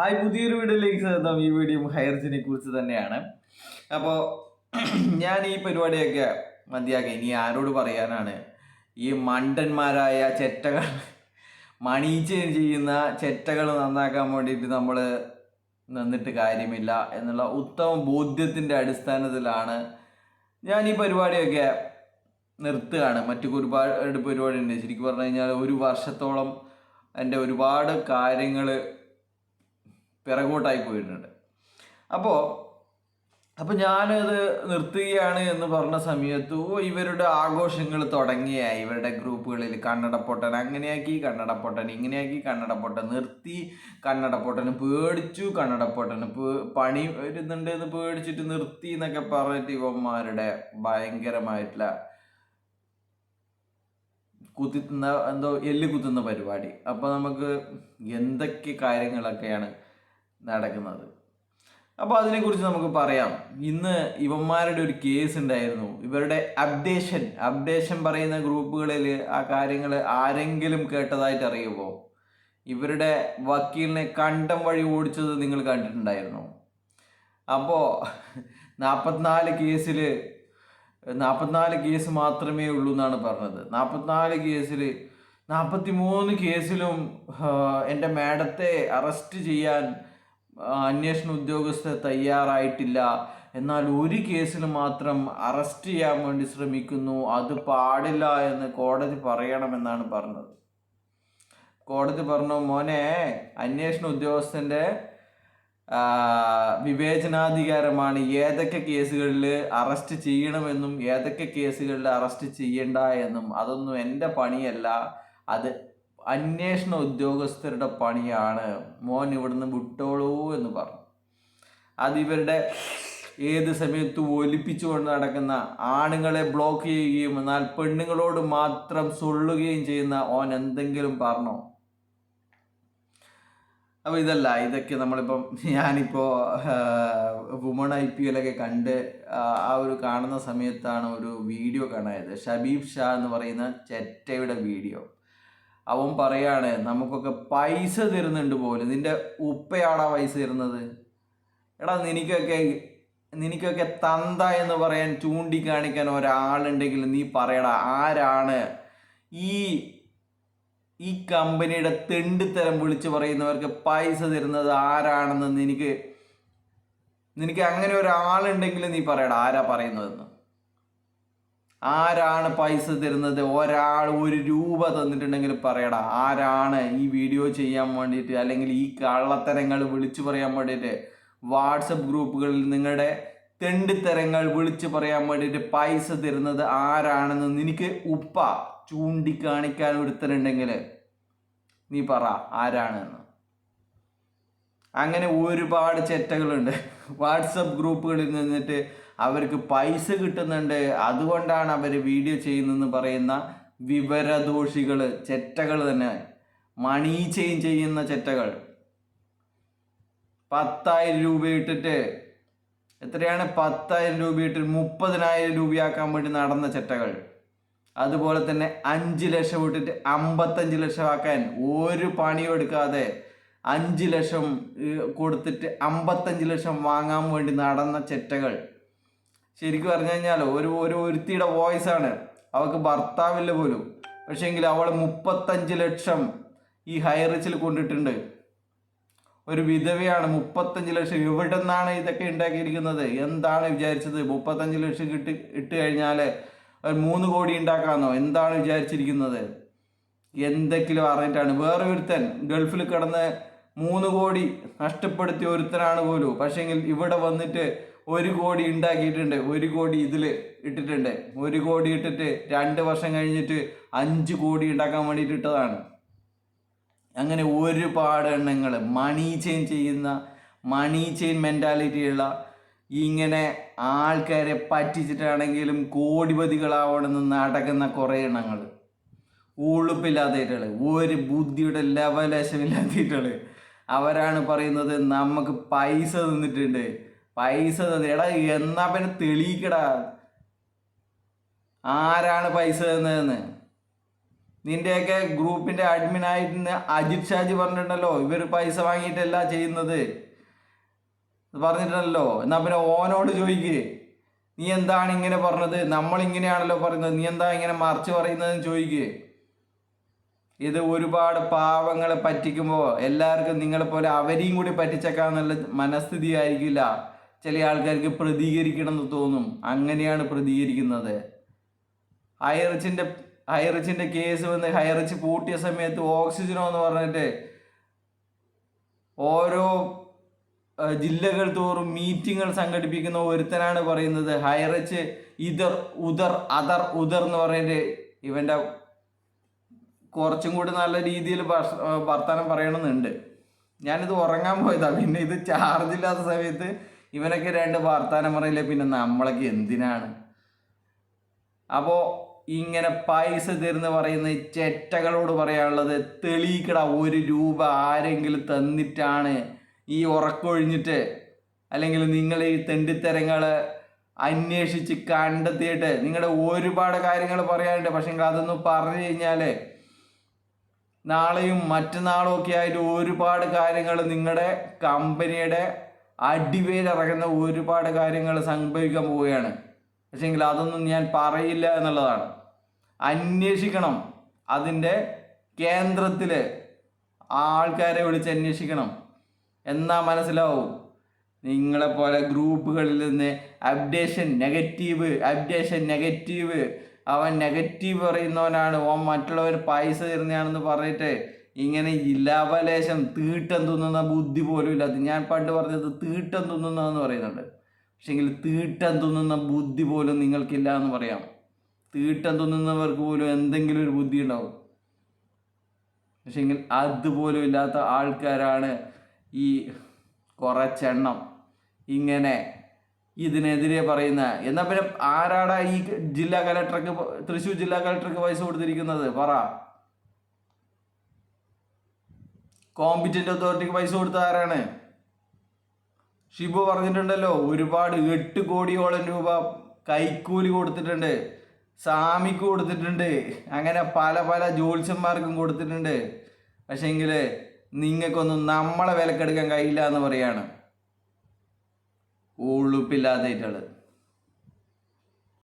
Hi, പുതിയൊരു വീഡിയോയിലേക്ക് സ്വാഗതം. ഈ വീഡിയോ ഹൈർജിനെ കുറിച്ച് തന്നെയാണ്. അപ്പോൾ ഞാൻ ഈ പരിപാടിയൊക്കെ മതിയാക്കി ഇനി ആരോട് പറയാനാണ്? ഈ മണ്ടന്മാരായ ചെറ്റകൾ, മണി ചേഞ്ച് ചെയ്യുന്ന ചെറ്റകൾ നന്നാക്കാൻ വേണ്ടിയിട്ട് നമ്മൾ നിന്നിട്ട് കാര്യമില്ല എന്നുള്ള ഉത്തമ ബോധ്യത്തിൻ്റെ അടിസ്ഥാനത്തിലാണ് ഞാൻ ഈ പരിപാടിയൊക്കെ നിർത്തുകയാണ്. മറ്റു ഒരുപാട് പരിപാടി ഉണ്ട്. ശരിക്കും പറഞ്ഞു കഴിഞ്ഞാൽ ഒരു വർഷത്തോളം എൻ്റെ ഒരുപാട് കാര്യങ്ങൾ പിറകോട്ടായി പോയിട്ടുണ്ട്. അപ്പോൾ ഞാനത് നിർത്തുകയാണ് എന്ന് പറഞ്ഞ സമയത്ത് ഇവരുടെ ആഘോഷങ്ങൾ തുടങ്ങിയായി. ഇവരുടെ ഗ്രൂപ്പുകളിൽ കന്നഡപ്പൊട്ടൻ അങ്ങനെയാക്കി, കന്നഡപ്പൊട്ടൻ ഇങ്ങനെയാക്കി, കന്നഡപ്പൊട്ടൻ നിർത്തി, കന്നഡപ്പൊട്ടന് പേടിച്ചു, കന്നഡപ്പൊട്ടന് പണി വരുന്നുണ്ട് എന്ന് പേടിച്ചിട്ട് നിർത്തി എന്നൊക്കെ പറഞ്ഞിട്ട് ഇവന്മാരുടെ ഭയങ്കരമായിട്ടുള്ള കുത്തുന്ന എന്തോ എല്ല് കുത്തുന്ന പരിപാടി. അപ്പോൾ നമുക്ക് എന്തൊക്കെ കാര്യങ്ങളൊക്കെയാണ് നടക്കുന്നത്. അപ്പോൾ അതിനെക്കുറിച്ച് നമുക്ക് പറയാം. ഇന്ന് ഇവന്മാരുടെ ഒരു കേസ് ഉണ്ടായിരുന്നു. ഇവരുടെ അപ്ഡേഷൻ പറയുന്ന ഗ്രൂപ്പുകളിൽ ആ കാര്യങ്ങൾ ആരെങ്കിലും കേട്ടതായിട്ട് അറിയുമോ? ഇവരുടെ വക്കീലിനെ കണ്ടം വഴി ഓടിച്ചത് നിങ്ങൾ കണ്ടിട്ടുണ്ടായിരുന്നു. അപ്പോൾ 44 കേസ് മാത്രമേ ഉള്ളൂ എന്നാണ് പറഞ്ഞത്. 44 കേസിൽ 43 കേസിലും എൻ്റെ മാഡത്തെ അറസ്റ്റ് ചെയ്യാൻ അന്വേഷണ ഉദ്യോഗസ്ഥർ തയ്യാറായിട്ടില്ല. എന്നാൽ ഒരു കേസിൽ മാത്രം അറസ്റ്റ് ചെയ്യാൻ വേണ്ടി ശ്രമിക്കുന്നു. അത് പാടില്ല എന്ന് കോടതി പറയണമെന്നാണ് പറഞ്ഞത്. കോടതി പറഞ്ഞു, മോനെ, അന്വേഷണ ഉദ്യോഗസ്ഥൻ്റെ വിവേചനാധികാരമാണ് ഏതൊക്കെ കേസുകളിൽ അറസ്റ്റ് ചെയ്യണമെന്നും ഏതൊക്കെ കേസുകളിൽ അറസ്റ്റ് ചെയ്യണ്ട എന്നും. അതൊന്നും എൻ്റെ പണിയല്ല, അത് അന്വേഷണ ഉദ്യോഗസ്ഥരുടെ പണിയാണ്. മോൻ ഇവിടുന്ന് വിട്ടോളൂ എന്ന് പറഞ്ഞു. അതിവരുടെ ഏത് സമയത്തും ഒലിപ്പിച്ചുകൊണ്ട് നടക്കുന്ന, ആണുങ്ങളെ ബ്ലോക്ക് ചെയ്യുകയും എന്നാൽ പെണ്ണുങ്ങളോട് മാത്രം സൊള്ളുകയും ചെയ്യുന്ന ഓൻ എന്തെങ്കിലും പറഞ്ഞോ? അപ്പോൾ ഇതൊക്കെ ഞാനിപ്പോൾ വുമൺ IPL കണ്ട് ആ ഒരു കാണുന്ന സമയത്താണ് ഒരു വീഡിയോ കാണായത്. ഷബീബ് ഷാ എന്ന് പറയുന്ന ചെറ്റയുടെ വീഡിയോ. അവൻ പറയാണ്, നമുക്കൊക്കെ പൈസ തരുന്നുണ്ട് പോലും. നിന്റെ ഉപ്പയാടാ പൈസ തരുന്നത്? എടാ, നിനക്കൊക്കെ തന്ത എന്ന് പറയാൻ ചൂണ്ടിക്കാണിക്കാൻ ഒരാളുണ്ടെങ്കിൽ നീ പറയടാ, ആരാണ് ഈ കമ്പനിയുടെ തെണ്ടിത്തരം വിളിച്ച് പറയുന്നവർക്ക് പൈസ തരുന്നത് ആരാണെന്ന് നിനക്ക് അങ്ങനെ ഒരാളുണ്ടെങ്കിൽ നീ പറയടാ, ആരാ പറയുന്നതെന്ന്. ആരാണ് പൈസ തരുന്നത്? ഒരാൾ 1 രൂപ തന്നിട്ടുണ്ടെങ്കിൽ പറയടാ, ആരാണ് ഈ വീഡിയോ ചെയ്യാൻ വേണ്ടിയിട്ട് അല്ലെങ്കിൽ ഈ കള്ളത്തരങ്ങൾ വിളിച്ചു പറയാൻ വേണ്ടിയിട്ട് വാട്സപ്പ് ഗ്രൂപ്പുകളിൽ നിങ്ങളുടെ തെണ്ടിത്തരങ്ങൾ വിളിച്ചു പറയാൻ വേണ്ടിയിട്ട് പൈസ തരുന്നത് ആരാണെന്ന് നിനക്ക് ഉപ്പ ചൂണ്ടിക്കാണിക്കാൻ ഒരുത്തരുണ്ടെങ്കിൽ നീ പറ ആരാണെന്ന്. അങ്ങനെ ഒരുപാട് ചെറ്റകളുണ്ട് വാട്സപ്പ് ഗ്രൂപ്പുകളിൽ നിന്നിട്ട്. അവർക്ക് പൈസ കിട്ടുന്നുണ്ട്, അതുകൊണ്ടാണ് അവർ വീഡിയോ ചെയ്യുന്നതെന്ന് പറയുന്ന വിവരദോഷികൾ, ചെറ്റകൾ തന്നെ. മണി ചേഞ്ച് ചെയ്യുന്ന ചെറ്റകൾ. 10,000 രൂപ ഇട്ടിട്ട്, എത്രയാണ് 10,000 രൂപ ഇട്ടിട്ട് 30,000 രൂപയാക്കാൻ വേണ്ടി നടന്ന ചെറ്റകൾ. അതുപോലെ തന്നെ 5 ലക്ഷം ഇട്ടിട്ട് 55 ലക്ഷം ആക്കാൻ ഒരു പണിയും എടുക്കാതെ 5 ലക്ഷം കൊടുത്തിട്ട് 55 ലക്ഷം വാങ്ങാൻ വേണ്ടി നടന്ന ചെറ്റകൾ. ശരിക്കും പറഞ്ഞു കഴിഞ്ഞാൽ ഒരുത്തിയുടെ വോയിസാണ്. അവൾക്ക് ഭർത്താവില്ല പോലും, പക്ഷേങ്കിൽ അവൾ 35 ലക്ഷം ഈ ഹൈറിച്ചിൽ കൊണ്ടിട്ടുണ്ട്. ഒരു വിധവയാണ്. 35 ലക്ഷം എവിടെ നിന്നാണ് ഇതൊക്കെ ഉണ്ടാക്കിയിരിക്കുന്നത്? എന്താണ് വിചാരിച്ചത്? 35 ലക്ഷം ഇട്ട് കഴിഞ്ഞാൽ 3 കോടി ഉണ്ടാക്കാമെന്നോ? എന്താണ് വിചാരിച്ചിരിക്കുന്നത്? എന്തെങ്കിലും അറിഞ്ഞിട്ടാണ്. വേറെ ഒരുത്തൻ ഗൾഫിൽ കിടന്ന് 3 കോടി നഷ്ടപ്പെടുത്തിയ ഒരുത്തനാണ് പോലും, പക്ഷേങ്കിൽ ഇവിടെ വന്നിട്ട് 1 കോടി ഉണ്ടാക്കിയിട്ടുണ്ട്. 1 കോടി ഇതിൽ ഇട്ടിട്ടുണ്ട്. 1 കോടി ഇട്ടിട്ട് 2 വർഷം കഴിഞ്ഞിട്ട് 5 കോടി ഉണ്ടാക്കാൻ വേണ്ടിയിട്ട് ഇട്ടതാണ്. അങ്ങനെ ഒരുപാട് എണ്ണങ്ങൾ മണി ചെയിൻ മെൻറ്റാലിറ്റിയുള്ള ഇങ്ങനെ ആൾക്കാരെ പറ്റിച്ചിട്ടാണെങ്കിലും കോടിപതികളാവണമെന്ന് നടക്കുന്ന കുറേ എണ്ണങ്ങൾ. ഉളുപ്പില്ലാത്തവരുകൾ, ഒരു ബുദ്ധിയുടെ ലെവലേശമില്ലാത്തവരുകൾ. അവരാണ് പറയുന്നത് നമുക്ക് പൈസ തന്നിട്ടുണ്ട്. പൈസ എടാ, എന്നാ പിന്നെ തെളിയിക്കടാ, ആരാണ് പൈസ തന്നതെന്ന്. നിന്റെയൊക്കെ ഗ്രൂപ്പിന്റെ അഡ്മിൻ ആയിട്ട് അജിത് ഷാജി പറഞ്ഞിട്ടുണ്ടല്ലോ, ഇവർ പൈസ വാങ്ങിയിട്ടല്ല ചെയ്യുന്നത് പറഞ്ഞിട്ടുണ്ടല്ലോ. എന്നാ പിന്നെ ഓനോട് ചോദിക്ക്, നീ എന്താണ് ഇങ്ങനെ പറഞ്ഞത്, നമ്മൾ ഇങ്ങനെയാണല്ലോ പറയുന്നത്, നീ എന്താ ഇങ്ങനെ മറിച്ച് പറയുന്നതെന്ന് ചോദിക്ക്. ഇത് ഒരുപാട് പാവങ്ങളെ പറ്റിക്കുമ്പോൾ എല്ലാവർക്കും നിങ്ങളെ പോലെ അവരെയും കൂടി പറ്റിച്ചേക്കാന്നുള്ള മനസ്ഥിതി ആയിരിക്കില്ല. ചില ആൾക്കാർക്ക് പ്രതികരിക്കണം എന്ന് തോന്നും, അങ്ങനെയാണ് പ്രതികരിക്കുന്നത്. ഹൈറിച്ചിന്റെ കേസ് വന്ന് ഹൈറിച്ച് പൂട്ടിയ സമയത്ത് ഓക്സിജനോ എന്ന് പറഞ്ഞിട്ട് ഓരോ ജില്ലകൾ തോറും മീറ്റിങ്ങുകൾ സംഘടിപ്പിക്കുന്ന ഒരുത്തനാണ് പറയുന്നത് ഹൈറിച്ച് ഉദർ എന്ന് പറഞ്ഞിട്ട്. ഇവന്റെ കുറച്ചും കൂടി നല്ല രീതിയിൽ വർത്തമാനം പറയണമെന്നുണ്ട്. ഞാനിത് ഉറങ്ങാൻ പോയതാ, പിന്നെ ഇത് ചാർജ് ഇല്ലാത്ത സമയത്ത് ഇവനൊക്കെ രണ്ട് വർത്തമാനം പറയില്ലേ, പിന്നെ നമ്മളൊക്കെ എന്തിനാണ്. അപ്പോൾ ഇങ്ങനെ പൈസ തരുന്ന പറയുന്ന ചെറ്റകളോട് പറയാനുള്ളത്, തെളിയിക്കട. 1 രൂപ ആരെങ്കിലും തന്നിട്ടാണ് ഈ ഉറക്കൊഴിഞ്ഞിട്ട്, അല്ലെങ്കിൽ നിങ്ങൾ ഈ തെണ്ടിത്തരങ്ങൾ അന്വേഷിച്ച് കണ്ടെത്തിയിട്ട് നിങ്ങളുടെ ഒരുപാട് കാര്യങ്ങൾ പറയാനുണ്ട്. പക്ഷെ അതൊന്നും പറഞ്ഞു കഴിഞ്ഞാൽ നാളെയും മറ്റന്നാളും ഒക്കെ ആയിട്ട് ഒരുപാട് കാര്യങ്ങൾ നിങ്ങളുടെ കമ്പനിയുടെ അടിവേരിറങ്ങുന്ന ഒരുപാട് കാര്യങ്ങൾ സംഭവിക്കാൻ പോവുകയാണ്. പക്ഷെങ്കിൽ അതൊന്നും ഞാൻ പറയില്ല എന്നുള്ളതാണ്. അന്വേഷിക്കണം, അതിൻ്റെ കേന്ദ്രത്തിൽ ആൾക്കാരെ വിളിച്ച് അന്വേഷിക്കണം, എന്നാ മനസ്സിലാവും. നിങ്ങളെപ്പോലെ ഗ്രൂപ്പുകളിൽ നിന്ന് അപ്ഡേഷൻ നെഗറ്റീവ്, അവൻ നെഗറ്റീവ് പറയുന്നവനാണ്, ഓൻ മറ്റുള്ളവർ പൈസ തരുന്നതാണെന്ന് പറഞ്ഞിട്ട് ഇങ്ങനെ ലവലേശം തീട്ടം തിന്നുന്ന ബുദ്ധി പോലും ഇല്ലാത്ത, ഞാൻ പണ്ട് പറഞ്ഞത് തീട്ടം തിന്നുന്നതെന്ന് പറയുന്നുണ്ട്, പക്ഷെങ്കിൽ തീട്ടം തിന്നുന്ന ബുദ്ധി പോലും നിങ്ങൾക്കില്ല എന്ന് പറയാം. തീട്ടം തിന്നുന്നവർക്ക് പോലും എന്തെങ്കിലും ഒരു ബുദ്ധി ഉണ്ടാവും, പക്ഷെങ്കിൽ അതുപോലും ഇല്ലാത്ത ആൾക്കാരാണ് ഈ കുറച്ചെണ്ണം ഇങ്ങനെ ഇതിനെതിരെ പറയുന്ന. എന്നാൽ പിന്നെ ആരാടാ ഈ തൃശ്ശൂർ ജില്ലാ കലക്ടർക്ക് പൈസ കൊടുത്തിരിക്കുന്നത് പറ? കോമ്പറ്റന്റ് അതോറിറ്റിക്ക് പൈസ കൊടുത്ത ആരാണ്? ഷിബു പറഞ്ഞിട്ടുണ്ടല്ലോ, ഒരുപാട് 8 കോടിയോളം രൂപ കൈക്കൂലി കൊടുത്തിട്ടുണ്ട്, സാമിക്ക് കൊടുത്തിട്ടുണ്ട്, അങ്ങനെ പല ജ്യോത്സ്യന്മാർക്കും കൊടുത്തിട്ടുണ്ട്. പക്ഷെങ്കിൽ നിങ്ങൾക്കൊന്നും നമ്മളെ വിലക്കെടുക്കാൻ കഴിയില്ല എന്ന് പറയാണ്. ഉളുപ്പില്ലാത്തതായിട്ടുള്ളത്.